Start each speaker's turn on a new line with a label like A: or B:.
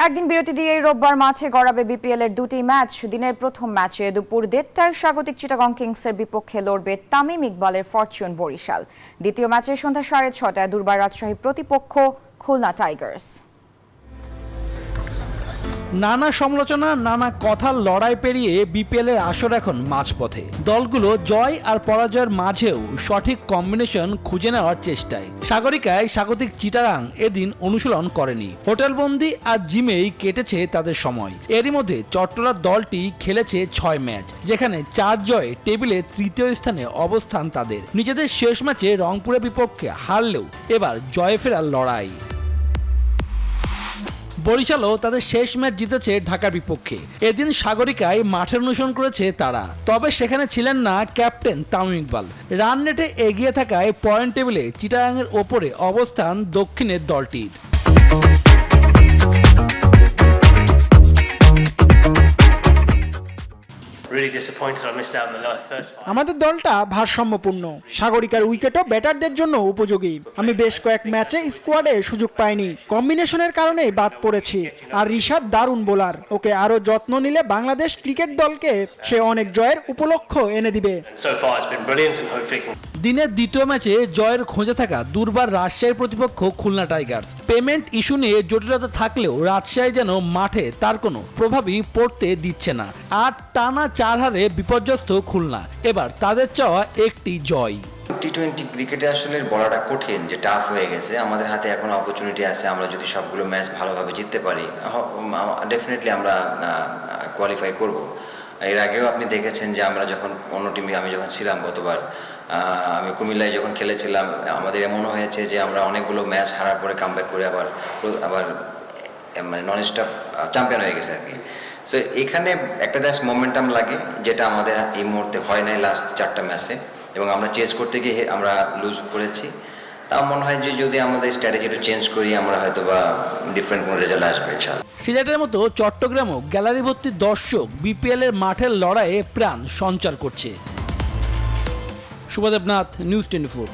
A: একদিন বিরতি দিয়ে রোববার মাঠে গড়াবে বিপিএল এর দুটি ম্যাচ। দিনের প্রথম ম্যাচে দুপুর ১:৩০টায় স্বাগতিক চিটাগং কিংসের বিপক্ষে লড়বে তামিম ইকবালের ফরচুন বরিশাল। দ্বিতীয় ম্যাচে সন্ধ্যা ৬:৩০টায় দুর্বার রাজশাহী প্রতিপক্ষ খুলনা টাইগার্স।
B: নানা সমালোচনা, নানা কথার লড়াই পেরিয়ে বিপিএল এর আসর এখন মাঝপথে। দলগুলো জয় আর পরাজয়ের মাঝেও সঠিক কম্বিনেশন খুঁজে নেওয়ার চেষ্টায়। সাগরিকায় স্বাগতিক চিটাগাং এদিন অনুশীলন করেনি, হোটেলবন্দি আর জিমেই কেটেছে তাদের সময়। এরই মধ্যে চট্টলার দলটি খেলেছে ৬ ম্যাচ, যেখানে ৪ জয়ে টেবিলে তৃতীয় স্থানে অবস্থান তাদের। নিজেদের শেষ ম্যাচে রংপুরের বিপক্ষে হারলেও এবার জয়ে ফেরার লড়াই। বরিশালও তাদের শেষ ম্যাচ জিতেছে ঢাকার বিপক্ষে। এদিন সাগরিকায় মাঠের অনুসরণ করেছে তারা, তবে সেখানে ছিলেন না ক্যাপ্টেন তামিম ইকবাল। রান নেটে এগিয়ে থাকায় পয়েন্ট টেবিলে চিটাগাংয়ের ওপরে অবস্থান দক্ষিণের দলটির।
C: আমাদের দলটা ভারসাম্যপূর্ণ। সাগরিকার উইকেটও ব্যাটারদের জন্য উপযোগী। আমি বেশ কয়েক ম্যাচে স্কোয়াডে সুযোগ পাইনি, কম্বিনেশনের কারণেই বাদ পড়েছি। আর রিশাদ দারুণ বোলার, ওকে আরো যত্ন নিলে বাংলাদেশ ক্রিকেট দলকে সে অনেক জয়ের উপলক্ষ এনে দিবে।
B: দিনের দ্বিতীয় ম্যাচে জয়ের খোঁজে থাকা দুর্বার রাজশাহীর প্রতিপক্ষ খুলনা টাইগার্স। পেমেন্ট ইস্যু নিয়ে জটিলতা থাকলেও রাজশাহী যেন মাঠে তার কোনো প্রভাবই পড়তে দিচ্ছে না। আর টানা ৪ হারে বিপর্যস্ত খুলনা, এবার তাদের চাওয়া একটি জয়।
D: টি-20 ক্রিকেটে আসলে বলাটা কঠিন, যে টাফ হয়ে গেছে। আমাদের হাতে এখন অপরচুনিটি আছে, আমরা যদি সবগুলো ম্যাচ ভালোভাবে জিততে পারি ডেফিনেটলি আমরা কোয়ালিফাই করব। এর আগেও আপনি দেখেছেন যে আমরা যখন অন্য টিমে আমি যখন ছিলাম গতবার, আমি কুমিল্লায় যখন খেলেছিলাম, আমাদের এমনও হয়েছে যে আমরা অনেকগুলো ম্যাচ হারার পরে কামব্যাক করে আবার মানে নন স্টপ চ্যাম্পিয়ন হয়ে গেছে আর কি। তো এখানে একটা জাস্ট মোমেন্টাম লাগে, যেটা আমাদের এই মুহূর্তে হয় নাই লাস্ট 4টা ম্যাচে, এবং আমরা চেঞ্জ করতে গিয়ে আমরা লুজ করেছি। তাও মনে হয় যে যদি আমাদের স্ট্র্যাটেজিটা চেঞ্জ করি, আমরা হয়তো বা ডিফারেন্ট কোনো রেজাল্ট আসবে ইনশাআল্লাহ।
B: সিলেটের মতো চট্টগ্রামও গ্যালারি ভর্তি দর্শক বিপিএল এর মাঠের লড়াইয়ে প্রাণ সঞ্চার করছে। শুভদেবনাথ, নিউজ 24।